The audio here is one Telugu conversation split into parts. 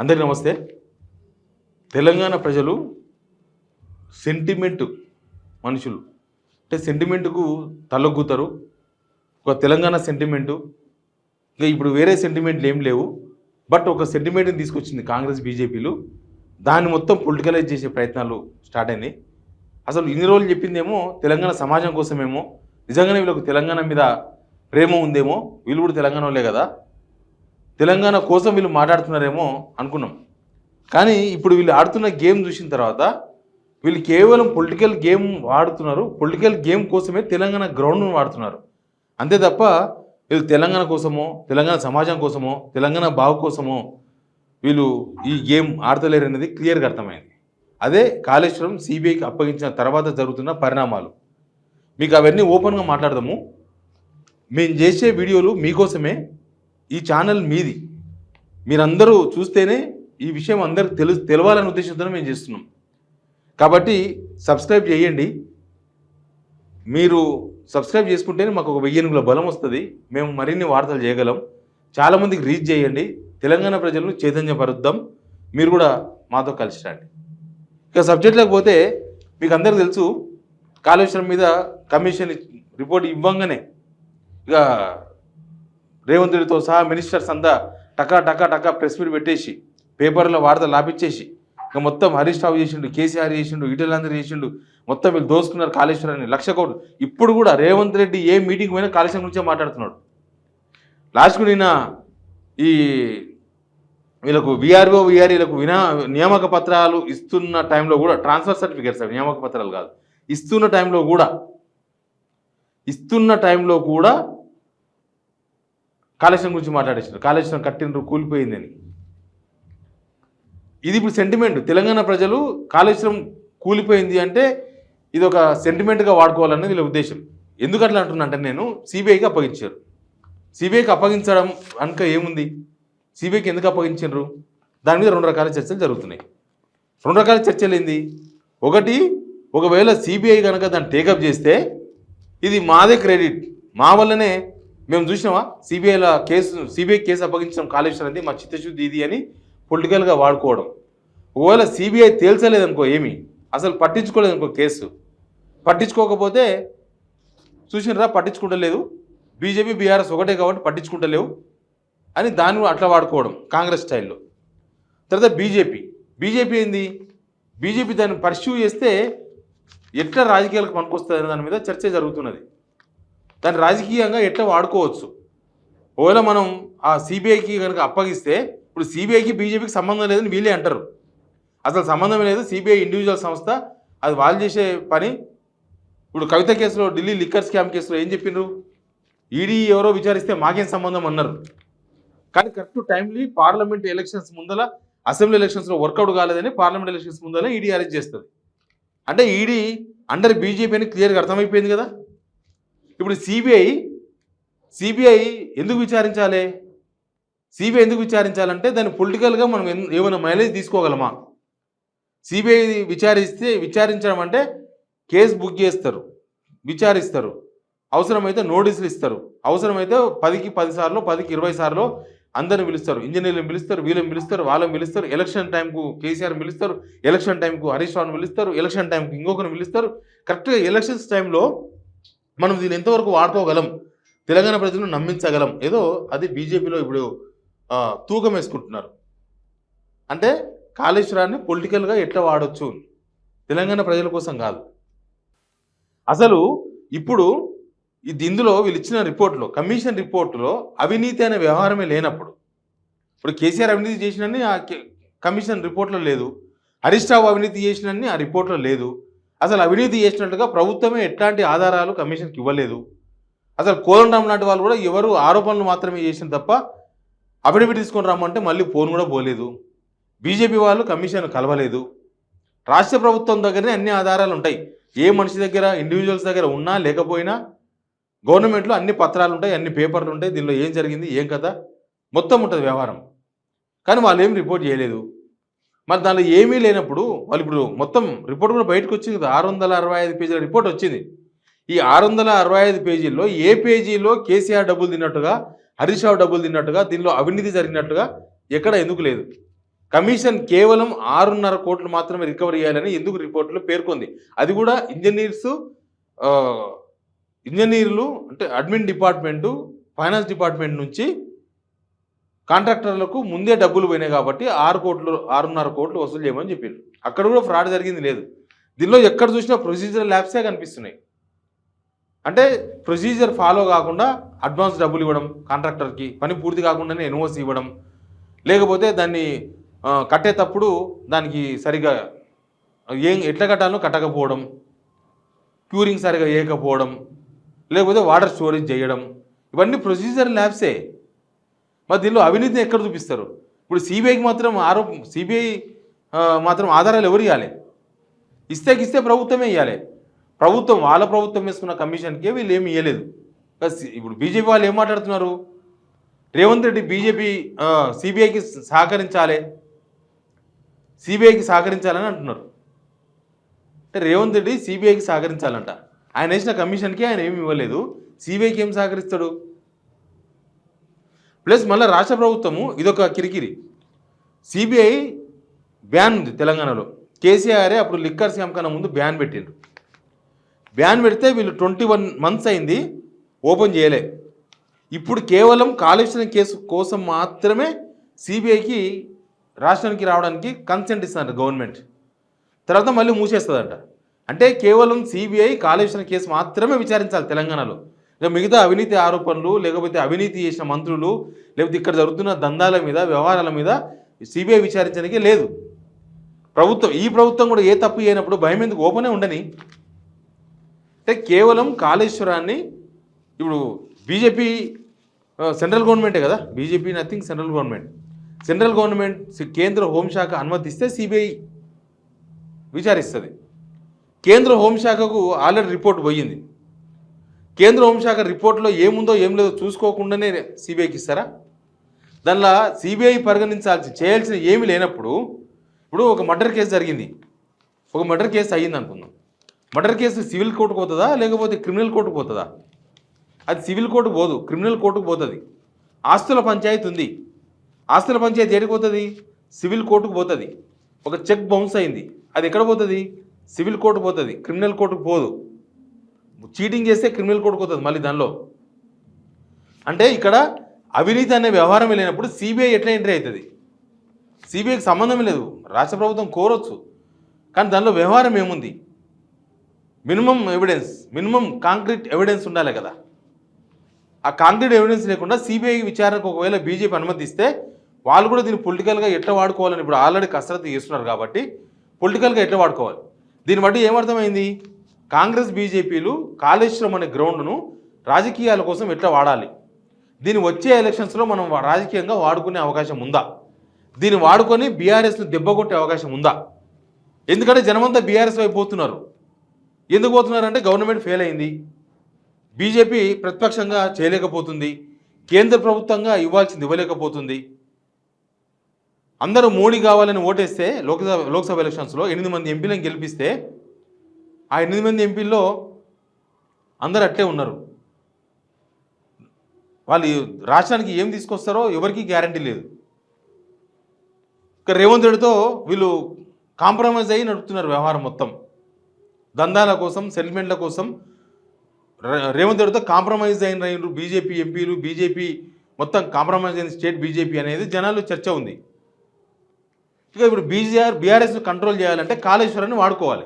అందరికీ నమస్తే. తెలంగాణ ప్రజలు సెంటిమెంట్ మనుషులు. అంటే సెంటిమెంట్కు తలొగ్గుతారు. ఒక తెలంగాణ సెంటిమెంటు, ఇంకా ఇప్పుడు వేరే సెంటిమెంట్లు ఏం లేవు. బట్ ఒక సెంటిమెంట్ని తీసుకొచ్చింది కాంగ్రెస్ బీజేపీలు. దాన్ని మొత్తం పొలిటికలైజ్ చేసే ప్రయత్నాలు స్టార్ట్ అయినాయి. అసలు ఇన్ని రోజులు చెప్పిందేమో తెలంగాణ సమాజం కోసమేమో, నిజంగానే వీళ్ళకు తెలంగాణ మీద ప్రేమ ఉందేమో, వీళ్ళు కూడా తెలంగాణ వాళ్ళే కదా, తెలంగాణ కోసం వీళ్ళు మాట్లాడుతున్నారేమో అనుకున్నాం. కానీ ఇప్పుడు వీళ్ళు ఆడుతున్న గేమ్ చూసిన తర్వాత వీళ్ళు కేవలం పొలిటికల్ గేమ్ వాడుతున్నారు. పొలిటికల్ గేమ్ కోసమే తెలంగాణ గ్రౌండ్ను వాడుతున్నారు. అంతే తప్ప వీళ్ళు తెలంగాణ కోసమో, తెలంగాణ సమాజం కోసమో, తెలంగాణ బాగు కోసమో వీళ్ళు ఈ గేమ్ ఆడతలేరు అనేది క్లియర్గా అర్థమైంది. అదే కాళేశ్వరం సిబిఐకి అప్పగించిన తర్వాత జరుగుతున్న పరిణామాలు. మీకు అవన్నీ ఓపెన్గా మాట్లాడదాము. మేము చేసే వీడియోలు మీకోసమే. ఈ ఛానల్ మీది, మీరందరూ చూస్తేనే ఈ విషయం అందరికి తెలవాలనే ఉద్దేశంతో మేము చేస్తున్నాం. కాబట్టి సబ్స్క్రైబ్ చేయండి. మీరు సబ్స్క్రైబ్ చేసుకుంటేనే మాకు ఒక 1000 బలం వస్తుంది. మేము మరిన్ని వార్తలు చేయగలం. చాలామందికి రీచ్ చేయండి. తెలంగాణ ప్రజలను చైతన్యపరుద్దాం. మీరు కూడా మాతో కలిసి రండి. ఇక సబ్జెక్ట్లోకి పోతే మీకు అందరికీ తెలుసు, కాళేశ్వరం మీద కమిషన్ రిపోర్ట్ ఇవ్వంగానే ఇక రేవంత్ రెడ్డితో సహా మినిస్టర్స్ అంతా టకా టకా టకా ప్రెస్ మీట్ పెట్టేసి పేపర్లో వార్తలు లాపించేసి ఇక మొత్తం హరీష్ రావు చేసిండు, కేసీఆర్ చేసిండు, ఈటెలందరూ చేసిండు. మొత్తం వీళ్ళు దోసుకున్నారు కాళేశ్వరాన్ని 1,00,000 కోట్లు. ఇప్పుడు కూడా రేవంత్ రెడ్డి ఏ మీటింగ్ పోయినా కాళేశ్వరం గురించే మాట్లాడుతున్నాడు. లాస్ట్కు నిన్న ఈ వీళ్ళకు వీఆర్ఓలకు నియామక పత్రాలు ఇస్తున్న టైంలో కూడా, ట్రాన్స్ఫర్ సర్టిఫికేట్స్ అవి నియామక పత్రాలు కాదు, ఇస్తున్న టైంలో కూడా కాళేశ్వరం గురించి మాట్లాడేసారు. కాళేశ్వరం కట్టినరు, కూలిపోయిందని. ఇది ఇప్పుడు సెంటిమెంట్. తెలంగాణ ప్రజలు కాళేశ్వరం కూలిపోయింది అంటే ఇది ఒక సెంటిమెంట్గా వాడుకోవాలనేది వీళ్ళ ఉద్దేశం. ఎందుకు అట్లా అంటున్నా అంటే, నేను సిబిఐకి అప్పగించారు. సిబిఐకి అప్పగించడం అనుక ఏముంది, సిబిఐకి ఎందుకు అప్పగించారు, దాని మీద 2 రకాల చర్చలు జరుగుతున్నాయి. 2 రకాల చర్చలు ఏంది? ఒకటి, ఒకవేళ సిబిఐ కనుక దాన్ని టేకప్ చేస్తే ఇది మాదే క్రెడిట్, మా వల్లనే మేము చూసినామా సిబిఐ కేసు అప్పగించడం కాళేశ్వరం మా చిత్తశుద్ధి ఇది అని పొలిటికల్గా వాడుకోవడం. ఒకవేళ సిబిఐ తేల్చలేదనుకో, ఏమి అసలు పట్టించుకోలేదనుకో, కేసు పట్టించుకోకపోతే చూసినరా పట్టించుకుంటలేదు, బీజేపీ బీఆర్ఎస్ ఒకటే కాబట్టి పట్టించుకుంటలేవు అని దాన్ని అట్లా వాడుకోవడం కాంగ్రెస్ స్టైల్లో. తర్వాత బీజేపీ ఏంది, బీజేపీ దాన్ని పర్స్యూ చేస్తే ఎట్లా రాజకీయాలకు పనికొస్తుంది అనే దాని మీద చర్చ జరుగుతున్నది. దాన్ని రాజకీయంగా ఎట్లా వాడుకోవచ్చు. ఒకవేళ మనం ఆ సిబిఐకి కనుక అప్పగిస్తే, ఇప్పుడు సిబిఐకి బీజేపీకి సంబంధం లేదని వీళ్ళే అంటారు. అసలు సంబంధమే లేదు, సిబిఐ ఇండివిజువల్ సంస్థ, అది వాళ్ళు చేసే పని. ఇప్పుడు కవిత కేసులో, ఢిల్లీ లిక్కర్ స్కామ్ కేసులో ఏం చెప్పిండ్రు, ఈడీ ఎవరో విచారిస్తే మాకేం సంబంధం అన్నారు. కానీ కరెక్ట్ టైంలీ పార్లమెంట్ ఎలక్షన్స్ ముందల, అసెంబ్లీ ఎలక్షన్స్లో వర్కౌట్ కాలేదని పార్లమెంట్ ఎలక్షన్స్ ముందర ఈడీ అరెస్ట్ చేస్తుంది. అంటే ఈడీ అండర్ బీజేపీ అని క్లియర్గా అర్థమైపోయింది కదా. ఇప్పుడు సిబిఐ ఎందుకు విచారించాలి? సిబిఐ ఎందుకు విచారించాలంటే దాన్ని పొలిటికల్గా మనం ఏమైనా మైలేజ్ తీసుకోగలమా? సిబిఐ విచారించడం అంటే కేసు బుక్ చేస్తారు, విచారిస్తారు, అవసరమైతే నోటీసులు ఇస్తారు, అవసరమైతే 10కి 10 సార్లు, 10కి 20 సార్లు అందరిని పిలుస్తారు. ఇంజనీర్లను పిలుస్తారు, వీళ్ళని పిలుస్తారు, వాళ్ళని పిలుస్తారు. ఎలక్షన్ టైంకు కేసీఆర్ పిలుస్తారు, ఎలక్షన్ టైంకు హరీష్ రావుని పిలుస్తారు, ఎలక్షన్ టైంకు ఇంకొకరిని పిలుస్తారు. కరెక్ట్గా ఎలక్షన్స్ టైంలో మనం దీన్ని ఎంతవరకు వాడుకోగలం, తెలంగాణ ప్రజలను నమ్మించగలం, ఏదో అది బీజేపీలో ఇప్పుడు తూకం వేసుకుంటున్నారు. అంటే కాళేశ్వరాన్ని పొలిటికల్గా ఎట్లా వాడచ్చు, తెలంగాణ ప్రజల కోసం కాదు. అసలు ఇప్పుడు ఇందులో వీళ్ళు ఇచ్చిన రిపోర్ట్లో, కమిషన్ రిపోర్టులో అవినీతి అనే వ్యవహారమే లేనప్పుడు, ఇప్పుడు కేసీఆర్ అవినీతి చేసినని ఆ కమిషన్ రిపోర్ట్లో లేదు, హరీష్ రావు అవినీతి చేసినని ఆ రిపోర్ట్లో లేదు, అసలు అవినీతి చేసినట్టుగా ప్రభుత్వమే ఎట్లాంటి ఆధారాలు కమిషన్కి ఇవ్వలేదు. అసలు కోదండరాం లాంటి వాళ్ళు కూడా ఎవరు ఆరోపణలు మాత్రమే చేసిన తప్ప అఫిడవిట్ తీసుకొని రమ్మంటే మళ్ళీ ఫోన్ కూడా పోలేదు. బీజేపీ వాళ్ళు కమిషన్ కలవలేదు. రాష్ట్ర ప్రభుత్వం దగ్గరనే అన్ని ఆధారాలు ఉంటాయి. ఏ మనిషి దగ్గర, ఇండివిజువల్స్ దగ్గర ఉన్నా లేకపోయినా గవర్నమెంట్లో అన్ని పత్రాలు ఉంటాయి, అన్ని పేపర్లు ఉంటాయి. దీనిలో ఏం జరిగింది, ఏం కదా మొత్తం ఉంటుంది వ్యవహారం. కానీ వాళ్ళు ఏం రిపోర్ట్ చేయలేదు. మరి దానిలో ఏమీ లేనప్పుడు వాళ్ళు ఇప్పుడు మొత్తం రిపోర్ట్ కూడా బయటకు వచ్చింది కదా, 665 పేజీల రిపోర్ట్ వచ్చింది. ఈ 665 పేజీల్లో ఏ పేజీలో కేసీఆర్ డబ్బులు తిన్నట్టుగా, హరీష్ రావు డబ్బులు తిన్నట్టుగా, దీనిలో అవినీతి జరిగినట్టుగా ఎక్కడ ఎందుకు లేదు? కమిషన్ కేవలం 6.5 కోట్లు మాత్రమే రికవరీ చేయాలని ఎందుకు రిపోర్టులో పేర్కొంది. అది కూడా ఇంజనీర్లు అంటే అడ్మిన్ డిపార్ట్మెంటు, ఫైనాన్స్ డిపార్ట్మెంట్ నుంచి కాంట్రాక్టర్లకు ముందే డబ్బులు పోయినాయి కాబట్టి 6.5 కోట్లు వసూలు చేయమని చెప్పారు. అక్కడ కూడా ఫ్రాడ్ జరిగింది లేదు. దీనిలో ఎక్కడ చూసినా ప్రొసీజర్ ల్యాబ్సే కనిపిస్తున్నాయి. అంటే ప్రొసీజర్ ఫాలో కాకుండా అడ్వాన్స్ డబ్బులు ఇవ్వడం, కాంట్రాక్టర్కి పని పూర్తి కాకుండానే ఎన్ఓసి ఇవ్వడం, లేకపోతే దాన్ని కట్టేటప్పుడు దానికి సరిగా ఎట్లా కట్టాలో కట్టకపోవడం, క్యూరింగ్ సరిగా వేయకపోవడం, లేకపోతే వాటర్ స్టోరేజ్ చేయడం, ఇవన్నీ ప్రొసీజర్ ల్యాబ్సే. మరి దీనిలో అవినీతిని ఎక్కడ చూపిస్తారు? ఇప్పుడు సిబిఐకి మాత్రం ఆధారాలు ఎవరు ఇవ్వాలి? ఇస్తే ప్రభుత్వమే ఇవ్వాలి. వాళ్ళ ప్రభుత్వం వేసుకున్న కమిషన్కే వీళ్ళు ఏమి ఇవ్వలేదు. ఇప్పుడు బీజేపీ వాళ్ళు ఏం మాట్లాడుతున్నారు? రేవంత్ రెడ్డి సిబిఐకి సహకరించాలని అంటున్నారు. అంటే రేవంత్ రెడ్డి సిబిఐకి సహకరించాలంట. ఆయన వేసిన కమిషన్కి ఆయన ఏమి ఇవ్వలేదు, సిబిఐకి ఏం సహకరిస్తాడు? ప్లస్ మళ్ళీ రాష్ట్ర ప్రభుత్వము ఇదొక కిరికిరి. సిబిఐ బ్యాన్ ఉంది తెలంగాణలో. కేసీఆర్ అప్పుడు లిక్కర్ స్కామ్ కన్నా ముందు బ్యాన్ పెట్టిండ్రు. బ్యాన్ పెడితే వీళ్ళు 21 months అయింది, ఓపెన్ చేయలే. ఇప్పుడు కేవలం కాళేశ్వరం కేసు కోసం మాత్రమే సిబిఐకి రాష్ట్రానికి రావడానికి కన్సెంట్ ఇస్తున్నారు గవర్నమెంట్. తర్వాత మళ్ళీ మూసేస్తుందంట. అంటే కేవలం సిబిఐ కాళేశ్వరం కేసు మాత్రమే విచారించాలి తెలంగాణలో. ఇక మిగతా అవినీతి ఆరోపణలు, లేకపోతే అవినీతి చేసిన మంత్రులు, లేకపోతే ఇక్కడ జరుగుతున్న దందాల మీద, వ్యవహారాల మీద సిబిఐ విచారించడానికి లేదు. ఈ ప్రభుత్వం కూడా ఏ తప్పు చేయనప్పుడు భయం ఎందుకు? ఓపెనే ఉండని. అంటే కేవలం కాళేశ్వరాన్ని ఇప్పుడు బీజేపీ సెంట్రల్ గవర్నమెంటే కదా, బీజేపీ నథింగ్ సెంట్రల్ గవర్నమెంట్ కేంద్ర హోంశాఖ అనుమతిస్తే సిబిఐ విచారిస్తుంది. కేంద్ర హోంశాఖకు ఆల్రెడీ రిపోర్ట్ పోయింది. కేంద్ర హోంశాఖ రిపోర్ట్లో ఏముందో ఏం లేదో చూసుకోకుండానే సిబిఐకి ఇస్తారా? దానిలో సిబిఐ చేయాల్సిన ఏమీ లేనప్పుడు, ఇప్పుడు ఒక మర్డర్ కేసు జరిగింది, ఒక మర్డర్ కేసు అయ్యింది అనుకుందాం. మర్డర్ కేసు సివిల్ కోర్టుకు పోతుందా, లేకపోతే క్రిమినల్ కోర్టుకు పోతుందా? అది సివిల్ కోర్టుకు పోదు, క్రిమినల్ కోర్టుకు పోతుంది. ఆస్తుల పంచాయతీ ఉంది, ఆస్తుల పంచాయతీ ఎక్కడికి పోతుంది? సివిల్ కోర్టుకు పోతుంది. ఒక చెక్ బౌన్స్ అయింది, అది ఎక్కడ పోతుంది? సివిల్ కోర్టుకు పోతుంది, క్రిమినల్ కోర్టుకు పోదు. చీటింగ్ చేస్తే క్రిమినల్ కోర్టుకు పోతుంది మళ్ళీ దానిలో. అంటే ఇక్కడ అవినీతి అనే వ్యవహారం లేనప్పుడు సిబిఐ ఎట్లా ఎంట్రీ అవుతుంది? సిబిఐకి సంబంధం లేదు, రాష్ట్ర ప్రభుత్వం కోరొచ్చు, కానీ దానిలో వ్యవహారం ఏముంది? మినిమం కాంక్రీట్ ఎవిడెన్స్ ఉండాలి కదా. ఆ కాంక్రీట్ ఎవిడెన్స్ లేకుండా సిబిఐ విచారణకు ఒకవేళ బీజేపీ అనుమతిస్తే వాళ్ళు కూడా దీన్ని పొలిటికల్గా ఎట్లా వాడుకోవాలని ఇప్పుడు ఆల్రెడీ కసరత్తు చేస్తున్నారు కాబట్టి పొలిటికల్గా ఎట్లా వాడుకోవాలి? దీన్ని బట్టి ఏమర్థమైంది? కాంగ్రెస్ బీజేపీలు కాళేశ్వరం అనే గ్రౌండ్ను రాజకీయాల కోసం ఎట్లా వాడాలి, దీన్ని వచ్చే ఎలక్షన్స్లో మనం రాజకీయంగా వాడుకునే అవకాశం ఉందా, దీన్ని వాడుకొని బీఆర్ఎస్ను దెబ్బకొట్టే అవకాశం ఉందా? ఎందుకంటే జనమంతా బీఆర్ఎస్ వైపు పోతున్నారు. ఎందుకు పోతున్నారంటే గవర్నమెంట్ ఫెయిల్ అయింది, బీజేపీ ప్రతిపక్షంగా చేయలేకపోతుంది, కేంద్ర ప్రభుత్వంగా ఇవ్వాల్సింది ఇవ్వలేకపోతుంది. అందరూ మోడీ కావాలని ఓటేస్తే లోక్సభ ఎలక్షన్స్లో 8 మంది ఎంపీలను గెలిపిస్తే ఆ 8 మంది ఎంపీల్లో అందరూ అట్లే ఉన్నారు. వాళ్ళు రాష్ట్రానికి ఏం తీసుకొస్తారో ఎవరికీ గ్యారంటీ లేదు. ఇక రేవంత్ రెడ్డితో వీళ్ళు కాంప్రమైజ్ అయ్యి నడుపుతున్నారు వ్యవహారం మొత్తం. దందాల కోసం, సెటిల్మెంట్ల కోసం రేవంత్ రెడ్డితో కాంప్రమైజ్ అయిన బీజేపీ ఎంపీలు, బీజేపీ మొత్తం కాంప్రమైజ్ అయిన స్టేట్ బీజేపీ అనేది జనాల్లో చర్చ ఉంది. ఇక ఇప్పుడు బీఆర్ఎస్ను కంట్రోల్ చేయాలంటే కాళేశ్వరాన్ని వాడుకోవాలి.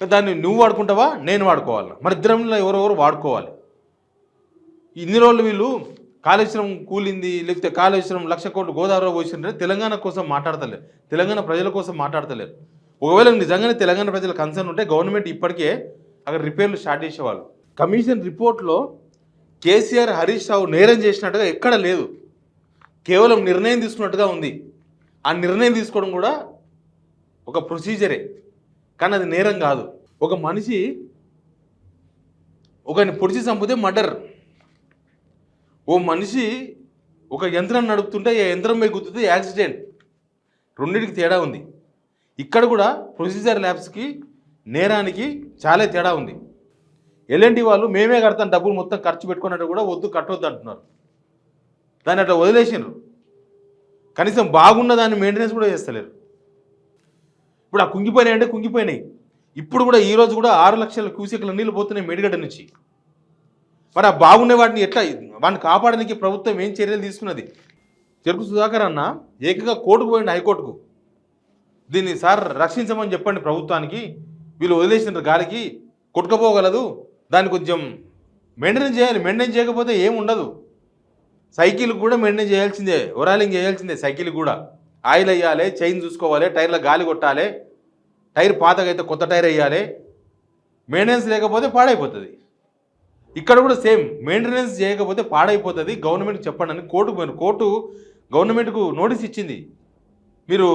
దాన్ని నువ్వు వాడుకుంటావా, నేను వాడుకోవాలి, మరి ఇద్దరంలో ఎవరెవరు వాడుకోవాలి. ఇన్ని రోజులు వీళ్ళు కాళేశ్వరం కూలింది, లేకపోతే కాళేశ్వరం 1,00,000 కోట్లు గోదావరిలో పోసిందంటే తెలంగాణ కోసం మాట్లాడతలేరు, తెలంగాణ ప్రజల కోసం మాట్లాడతలేరు. ఒకవేళ నిజంగానే తెలంగాణ ప్రజల కన్సర్న్ ఉంటే గవర్నమెంట్ ఇప్పటికే అక్కడ రిపేర్లు స్టార్ట్ చేసేవాళ్ళు. కమిషన్ రిపోర్ట్లో కేసీఆర్, హరీష్ రావు నేరం చేసినట్టుగా ఎక్కడ లేదు, కేవలం నిర్ణయం తీసుకున్నట్టుగా ఉంది. ఆ నిర్ణయం తీసుకోవడం కూడా ఒక ప్రొసీజరే, కానీ అది నేరం కాదు. ఒక మనిషి ఒకరిని పొడిచి చంపితే మర్డర్. ఓ మనిషి ఒక యంత్రం నడుపుతుంటే ఆ యంత్రం మీద గుర్తుతే యాక్సిడెంట్. రెండింటికి తేడా ఉంది. ఇక్కడ కూడా ప్రొసీజర్ ల్యాబ్స్కి నేరానికి చాలా తేడా ఉంది. ఎల్ఎన్టీ వాళ్ళు మేమే కడతాం, డబ్బులు మొత్తం ఖర్చు పెట్టుకున్నట్టు కూడా వద్దు, కట్టవద్దు అంటున్నారు. దాన్ని అట్లా వదిలేసినారు. కనీసం బాగున్న దాన్ని మెయింటెనెన్స్ కూడా చేస్తలేరు. ఇప్పుడు ఆ కుంగిపోయినాయి అంటే కుంగిపోయినాయి. ఇప్పుడు కూడా ఈరోజు కూడా 6 లక్షల క్యూసెక్ల నీళ్ళు పోతున్నాయి మేడిగడ్డ నుంచి. మరి ఆ బాగున్న వాటిని ఎట్లా వాటిని కాపాడడానికి ప్రభుత్వం ఏం చర్యలు తీసుకున్నది? చెరుకు సుధాకర్ అన్న ఏకంగా కోర్టుకు పోయింది, హైకోర్టుకు. దీన్ని సార్ రక్షించమని చెప్పండి ప్రభుత్వానికి, వీళ్ళు వదిలేసిన గాలికి కొట్టుకపోగలదు, దాన్ని కొంచెం మెయింటెనెన్స్ చేయాలి. మెయింటెనెన్స్ చేయకపోతే ఏం ఉండదు. సైకిల్ కూడా మెయింటెనెన్స్ చేయాల్సిందే, ఓరాలింగ్ చేయాల్సిందే. సైకిల్ కూడా ఆయిల్ వేయాలి, చైన్ చూసుకోవాలి, టైర్ల గాలి కొట్టాలి, టైర్ పాతగా అయితే కొత్త టైర్ వేయాలి. మెయింటెనెన్స్ లేకపోతే పాడైపోతుంది. ఇక్కడ కూడా సేమ్, మెయింటెనెన్స్ చేయకపోతే పాడైపోతుంది, గవర్నమెంట్కి చెప్పండి అని కోర్టుకు పోయిన. కోర్టు గవర్నమెంట్కు నోటీస్ ఇచ్చింది, మీరు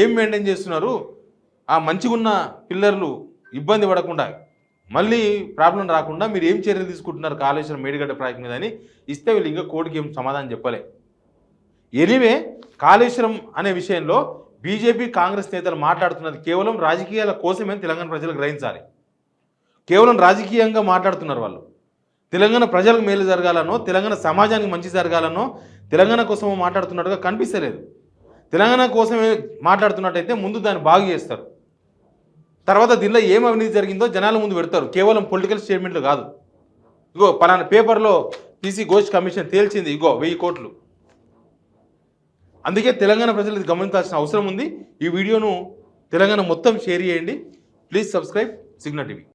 ఏం మెయింటైన్ చేస్తున్నారు, ఆ మంచిగా ఉన్న పిల్లర్లు ఇబ్బంది పడకుండా మళ్ళీ ప్రాబ్లం రాకుండా మీరు ఏం చర్యలు తీసుకుంటున్నారు కాళేశ్వరం మేడిగడ్డ ప్రాజెక్ట్ మీద అని ఇస్తే వీళ్ళు ఇంకా కోర్టుకి ఏం సమాధానం చెప్పలే. ఎనీవే, కాళేశ్వరం అనే విషయంలో బీజేపీ కాంగ్రెస్ నేతలు మాట్లాడుతున్నది కేవలం రాజకీయాల కోసమే తెలంగాణ ప్రజలు గ్రహించాలి. కేవలం రాజకీయంగా మాట్లాడుతున్నారు వాళ్ళు. తెలంగాణ ప్రజలకు మేలు జరగాలనో, తెలంగాణ సమాజానికి మంచి జరగాలనో, తెలంగాణ కోసమో మాట్లాడుతున్నట్టుగా కనిపిస్తలేదు. తెలంగాణ కోసమే మాట్లాడుతున్నట్టయితే ముందు దాన్ని బాగు చేస్తారు, తర్వాత దీనిలో ఏం అవినీతి జరిగిందో జనాల ముందు పెడతారు. కేవలం పొలిటికల్ స్టేట్మెంట్లు కాదు. ఇగో పలానా పేపర్లో పీసీ ఘోష్ కమిషన్ తేల్చింది, ఇగో 1000 కోట్లు. అందుకే తెలంగాణ ప్రజలు ఇది గమనించాల్సిన అవసరం ఉంది. ఈ వీడియోను తెలంగాణ మొత్తం షేర్ చేయండి. Please subscribe signal TV.